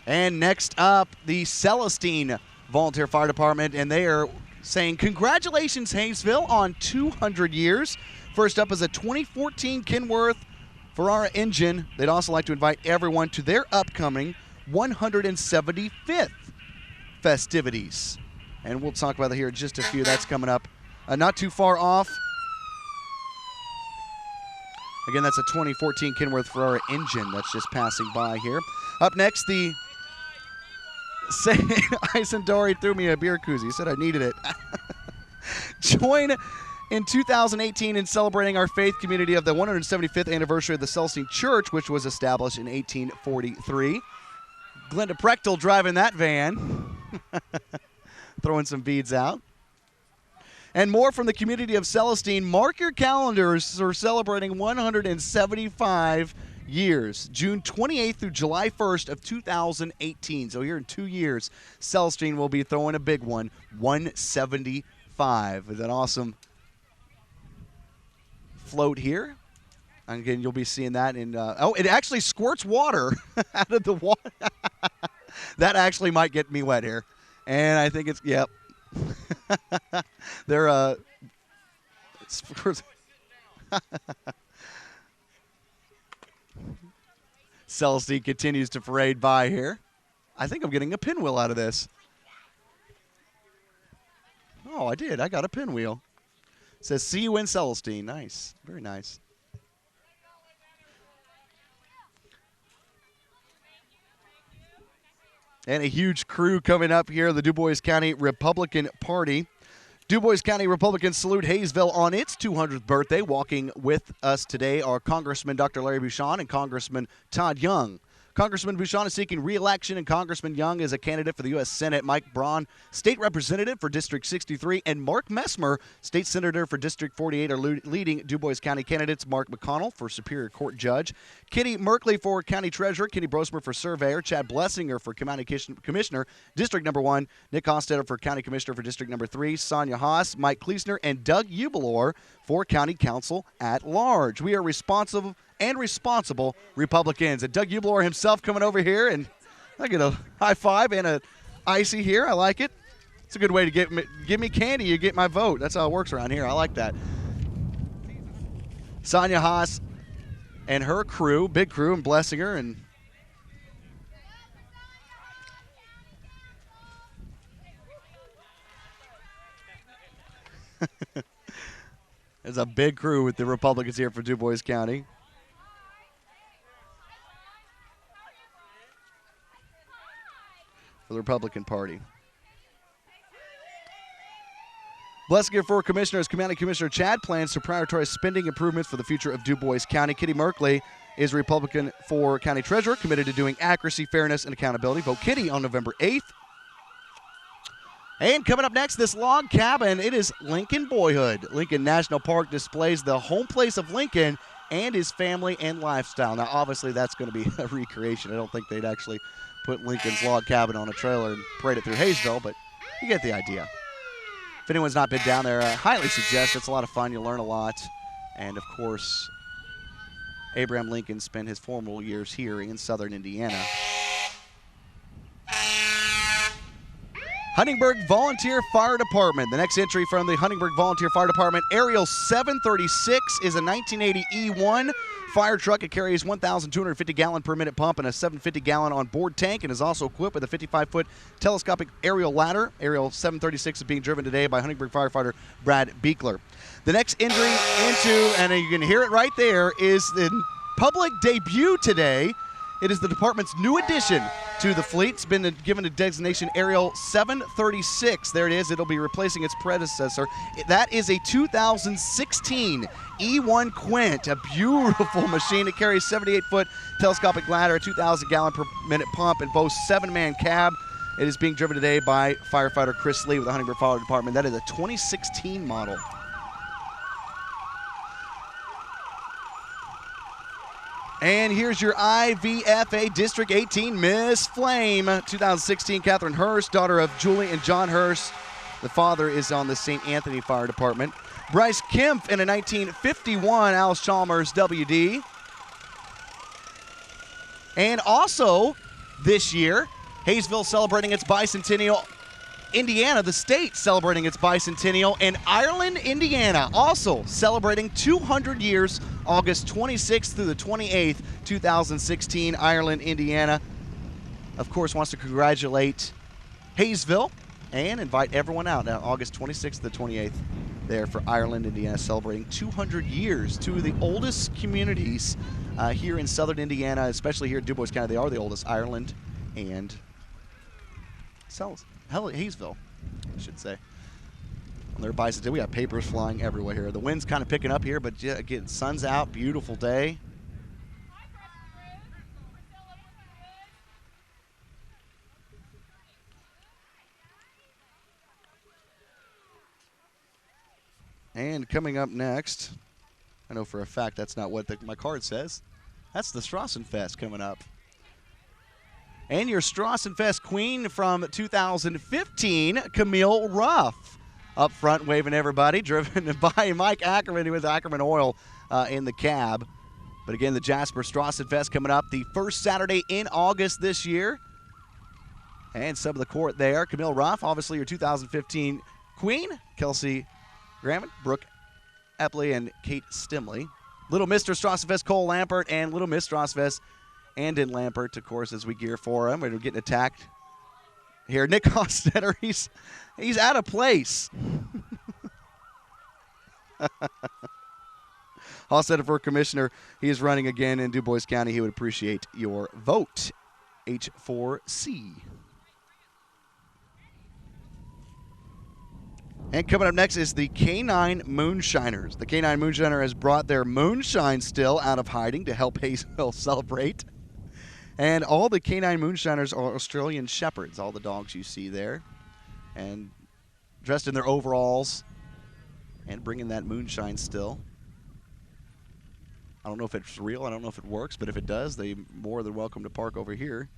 And next up, the Celestine Volunteer Fire Department, and they are saying, congratulations, Haysville, on 200 years. First up is a 2014 Kenworth Ferrara engine. They'd also like to invite everyone to their upcoming 175th festivities. And we'll talk about that here in just a few. That's coming up not too far off. Again, that's a 2014 Kenworth Ferrara engine that's just passing by here. Up next, the St. Isidore threw me a beer koozie. He said I needed it. Join in 2018 in celebrating our faith community of the 175th anniversary of the Celestine Church, which was established in 1843. Glenda Prechtel driving that van, throwing some beads out. And more from the community of Celestine. Mark your calendars for celebrating 175 years, June 28th through July 1st of 2018. So here in 2 years, Celestine will be throwing a big one, 175. Is that awesome? Float here. And again, you'll be seeing that in, it actually squirts water out of the water. That actually might get me wet here. And I think it's, yep. They're, Celestine continues to parade by here. I think I'm getting a pinwheel out of this. Oh, I did. I got a pinwheel. It says, see you in Celestine. Nice. Very nice. And a huge crew coming up here, the DuBois County Republican Party. DuBois County Republicans salute Haysville on its 200th birthday. Walking with us today are Congressman Dr. Larry Bucshon and Congressman Todd Young. Congressman Bucshon is seeking re-election, and Congressman Young is a candidate for the U.S. Senate. Mike Braun, State Representative for District 63, and Mark Messmer, State Senator for District 48, are leading DuBois County candidates. Mark McConnell for Superior Court Judge, Kitty Merkley for County Treasurer, Kenny Brosmer for Surveyor, Chad Blessinger for County Commissioner, District Number 1, Nick Hostetter for County Commissioner for District Number 3, Sonia Haas, Mike Kleesner, and Doug Ubelor for County Council at Large. We are responsible Republicans. And Doug Ubelor himself coming over here, and I get a high five and a icy here. I like it. It's a good way to give me candy. You get my vote. That's how it works around here. I like that. Sonia Haas and her crew, big crew, and Blessinger, and there's a big crew with the Republicans here for DuBois County. For the Republican Party. Blessinger for Commissioner. As County Commissioner Chad plans to prioritize spending improvements for the future of DuBois County. Kitty Merkley is Republican for County Treasurer, committed to doing accuracy, fairness, and accountability. Vote Kitty on November 8th. And coming up next, this log cabin, it is Lincoln Boyhood. Lincoln National Park displays the home place of Lincoln and his family and lifestyle. Now, obviously, that's going to be a recreation. I don't think they'd actually put Lincoln's log cabin on a trailer and parade it through Haysville, but you get the idea. If anyone's not been down there, I highly suggest. It's a lot of fun. You learn a lot. And, of course, Abraham Lincoln spent his formal years here in southern Indiana. Huntingburg Volunteer Fire Department. The next entry from the Huntingburg Volunteer Fire Department, Aerial 736, is a 1980 E1 fire truck. It carries 1,250-gallon per minute pump and a 750-gallon on-board tank, and is also equipped with a 55-foot telescopic aerial ladder. Aerial 736 is being driven today by Huntingburg firefighter Brad Beekler. The next entry into, and you can hear it right there, is the public debut today. It is the department's new addition to the fleet. It's been given a designation Aerial 736. There it is. It'll be replacing its predecessor. That is a 2016 E1 Quint, a beautiful machine. It carries 78-foot telescopic ladder, 2,000-gallon per minute pump, and boasts 7-man cab. It is being driven today by firefighter Chris Lee with the Huntingburg Fire Department. That is a 2016 model. And here's your IVFA District 18 Miss Flame, 2016 Catherine Hurst, daughter of Julie and John Hurst. The father is on the St. Anthony Fire Department. Bryce Kempf in a 1951 Alice Chalmers WD. And also this year, Haysville celebrating its bicentennial. Indiana, the state, celebrating its bicentennial. And Ireland, Indiana, also celebrating 200 years, August 26th through the 28th, 2016. Ireland, Indiana, of course, wants to congratulate Haysville and invite everyone out now, August 26th to the 28th, there for Ireland, Indiana, celebrating 200 years. Two of the oldest communities here in southern Indiana, especially here in DuBois County. They are the oldest, Ireland and Haysville, I should say. On their bicycle, we got papers flying everywhere here. The wind's kind of picking up here, but yeah, again, sun's out, beautiful day. And coming up next, I know for a fact that's not what my card says. That's the Strassenfest coming up. And your Strassenfest queen from 2015, Camille Ruff, up front waving everybody, driven by Mike Ackerman with Ackerman Oil in the cab. But again, the Jasper Strassenfest coming up the first Saturday in August this year. And some of the court there, Camille Ruff, obviously your 2015 queen, Kelsey Grammond, Brooke Epley, and Kate Stimley. Little Mr. Strassenfest, Cole Lampert, and Little Miss Strassenfest, Andon Lampert, of course, as we gear for him. We're getting attacked here. Nick Hostetter, he's out of place. Hostetter for commissioner. He is running again in DuBois County. He would appreciate your vote. H4C. And coming up next is the K9 Moonshiners. The K9 Moonshiner has brought their moonshine still out of hiding to help Haysville celebrate. And all the K9 Moonshiners are Australian Shepherds, all the dogs you see there. And dressed in their overalls and bringing that moonshine still. I don't know if it's real, I don't know if it works, but if it does, they're more than welcome to park over here.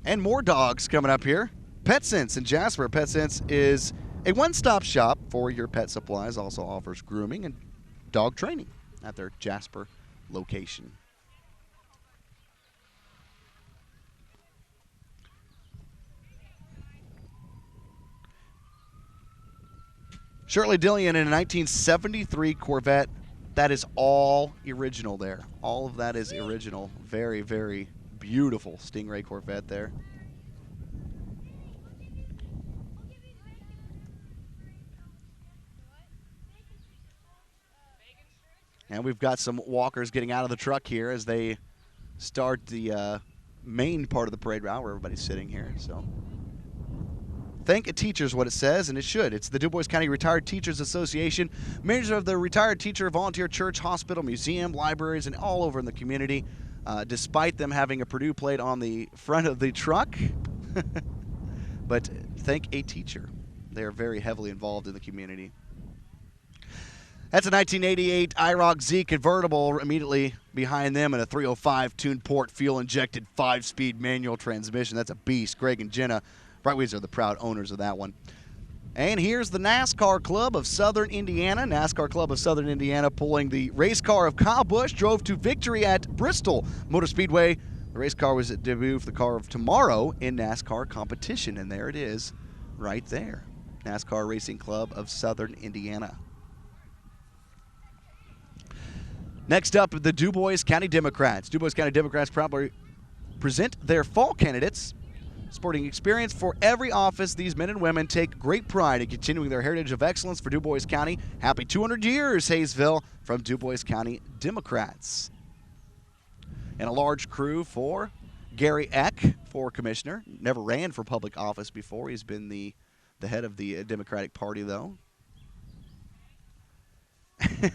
And more dogs coming up here. PetSense in Jasper. PetSense is a one-stop shop for your pet supplies. Also offers grooming and dog training at their Jasper location. Shirley Dillion in a 1973 Corvette. That is all original there. All of that is original. Very, very beautiful Stingray Corvette there. And we've got some walkers getting out of the truck here as they start the main part of the parade route where everybody's sitting here. So, thank a teacher is what it says, and it should. It's the DuBois County Retired Teachers Association, members of the Retired Teacher Volunteer Church, Hospital, Museum, libraries, and all over in the community. Despite them having a Purdue plate on the front of the truck. But thank a teacher. They are very heavily involved in the community. That's a 1988 IROC Z convertible immediately behind them, and a 305 tuned port fuel-injected 5-speed manual transmission. That's a beast. Greg and Jenna Brightweeds are the proud owners of that one. And here's the NASCAR Club of Southern Indiana. NASCAR Club of Southern Indiana pulling the race car of Kyle Busch, drove to victory at Bristol Motor Speedway. The race car was at debut for the car of tomorrow in NASCAR competition, and there it is right there. NASCAR Racing Club of Southern Indiana. Next up, the DuBois County Democrats. DuBois County Democrats proudly present their fall candidates. Sporting experience for every office, these men and women take great pride in continuing their heritage of excellence for DuBois County. Happy 200 years, Haysville, from DuBois County Democrats. And a large crew for Gary Eck for commissioner. Never ran for public office before. He's been the head of the Democratic Party, though.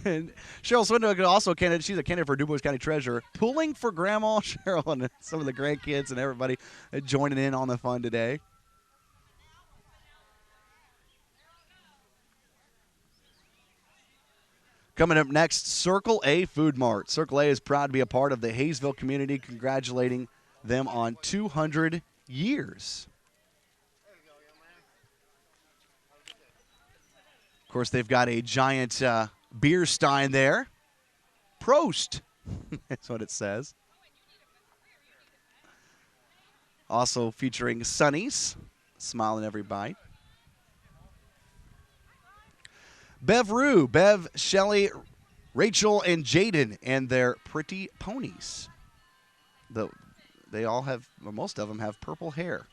And Cheryl Swindle also a candidate. She's a candidate for DuBois County Treasurer, pulling for Grandma Cheryl and some of the grandkids and everybody joining in on the fun today. Coming up next, Circle A Food Mart. Circle A is proud to be a part of the Haysville community, congratulating them on 200 years. Of course, they've got a giant beer stein there. Prost. That's what it says. Also featuring Sunnies, smiling every bite. Bev Rue, Bev, Shelly, Rachel, and Jaden, and their pretty ponies. They all have, or most of them have purple hair.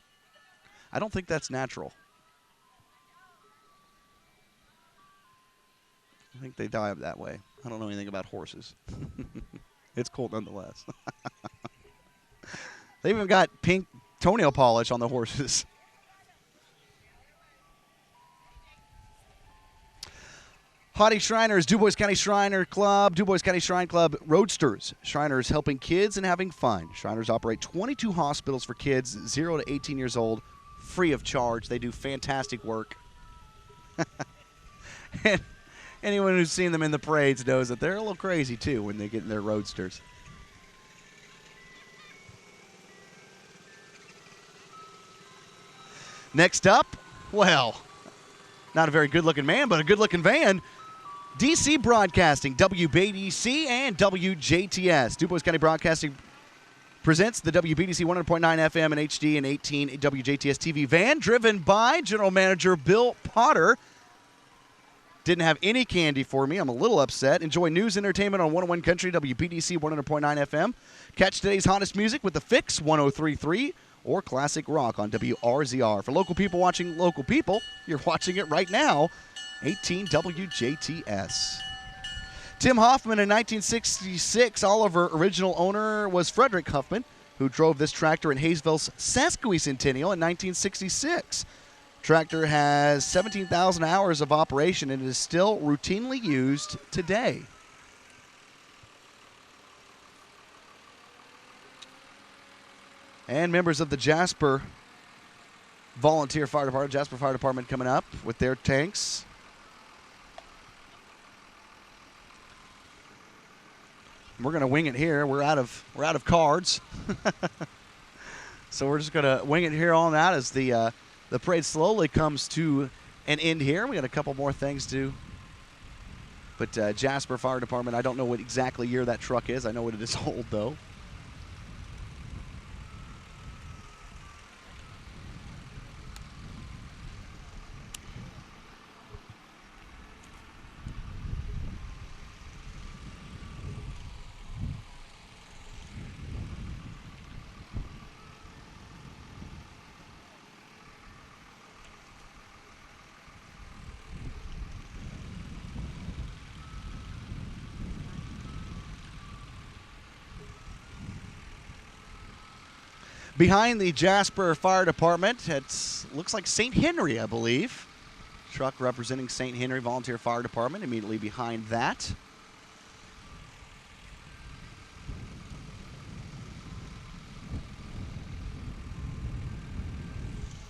I don't think that's natural. I think they dye up that way. I don't know anything about horses. It's cool nonetheless. They even got pink toenail polish on the horses. Hottie Shriners, Du Bois County Shriner Club, Du Bois County Shrine Club Roadsters. Shriners helping kids and having fun. Shriners operate 22 hospitals for kids 0 to 18 years old, free of charge. They do fantastic work. And anyone who's seen them in the parades knows that they're a little crazy, too, when they get in their Roadsters. Next up, well, not a very good-looking man, but a good-looking van. DC Broadcasting, WBDC, and WJTS. Du Bois County Broadcasting presents the WBDC 100.9 FM and HD and 18 WJTS TV van, driven by General Manager Bill Potter. Didn't have any candy for me. I'm a little upset. Enjoy news entertainment on 101 Country, WBDC 100.9 FM. Catch today's hottest music with The Fix, 103.3, or classic rock on WRZR. For local people watching local people, you're watching it right now. 18 WJTS. Tim Hoffman in 1966. Oliver, original owner, was Frederick Huffman, who drove this tractor in Haysville's Bicentennial in 1966. Tractor has 17,000 hours of operation and is still routinely used today. And members of the Jasper Volunteer Fire Department, Jasper Fire Department coming up with their tanks. We're going to wing it here. We're out of cards. So we're just going to wing it here on out as the parade slowly comes to an end here. We got a couple more things to. But Jasper Fire Department, I don't know what exactly year that truck is. I know what it is old, though. Behind the Jasper Fire Department, it looks like St. Henry, I believe. Truck representing St. Henry Volunteer Fire Department immediately behind that.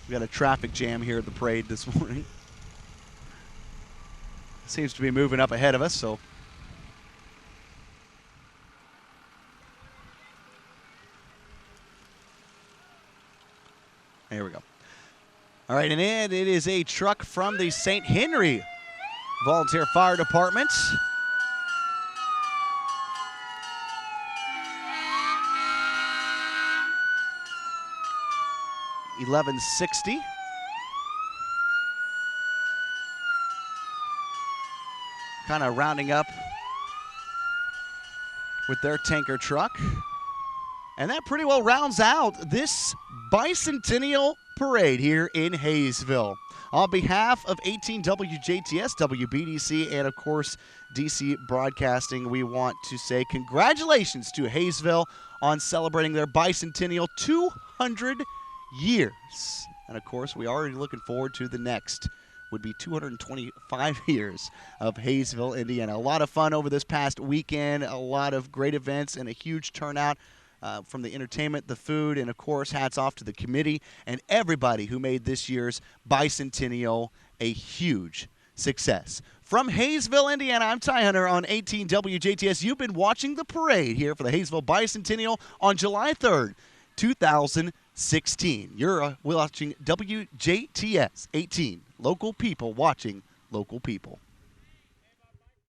We got a traffic jam here at the parade this morning. Seems to be moving up ahead of us, so. Here we go. All right, and it is a truck from the St. Henry Volunteer Fire Department. $1160. Kind of rounding up with their tanker truck. And that pretty well rounds out this Bicentennial Parade here in Haysville. On behalf of 18 WJTS, WBDC, and of course DC Broadcasting, we want to say congratulations to Haysville on celebrating their Bicentennial 200 years. And of course, we are already looking forward to the next. Would be 225 years of Haysville, Indiana. A lot of fun over this past weekend, a lot of great events, and a huge turnout. From the entertainment, the food, and of course, hats off to the committee and everybody who made this year's Bicentennial a huge success. From Haysville, Indiana, I'm Ty Hunter on 18 WJTS. You've been watching the parade here for the Haysville Bicentennial on July 3rd, 2016. You're watching WJTS 18, local people watching local people.